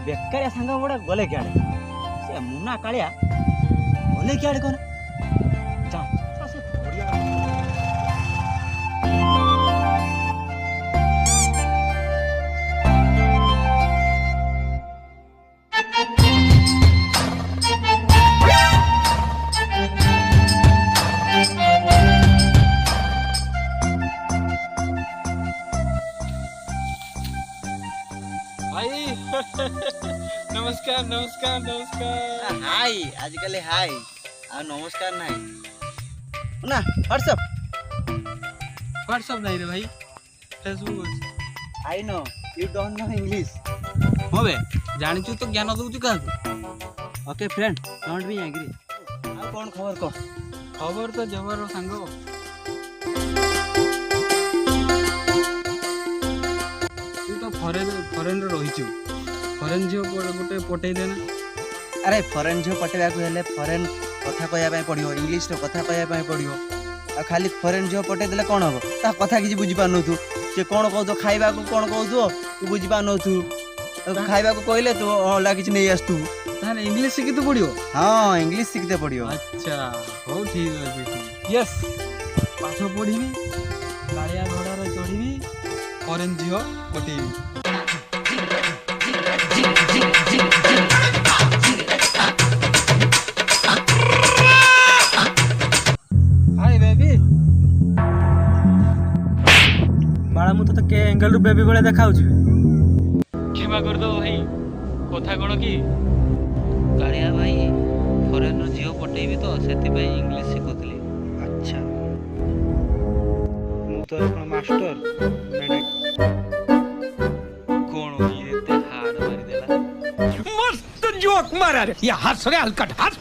बेकारिया सांग गुड़ा गले क्या से मुना कालिया गले क्या कौन भाई नमस्कार नमस्कार नमस्कार हाय आजकल हाय आ नमस्कार नाही ना व्हाट्सअप नहीं रे भाई Facebook I know you don't know English हो बे जानिचु तो ज्ञान दउचु का okay friend don't be agree आ कौन खबर को खबर तो जबर सांगो तू तो फॉरेन रे रहिचु फॉरेन झियो गोटे पटई देना अरे फॉरेन झियो पटेवा को हेले फॉरेन कथा कहया पय पड़ियो इंग्लिश रो कथा कहया पय पड़ियो आ खाली फॉरेन झियो पटे देले कोन हो ता कथा किछि बुझी पानु तू से कोन कहू तो खाइबा को कोन कहू तू बुझी पानु तू खाइबा को कहले तू ओला किछि नै आस्तु ताने इंग्लिश शिखि तो पड़ियो हां इंग्लिश शिखते पड़ियो अच्छा हो ठीक अछि यस पाठ पढिबी कालिया घोड़ा रे चढ़िबी फॉरेन झियो पटेबी हाय बेबी बाळा मु तो के एंगल रु बेबी गळे देखाउ छी क्षमा कर दो भाई कथा कोन की कालिया भाई फॉरेन रो झियो पटेबी तो सेति भाई इंग्लिश सिखोतली अच्छा मु तो अपन मास्टर कोण एते हाड मारी देला मस्त जोक मारा रे या हस रे हलकट हस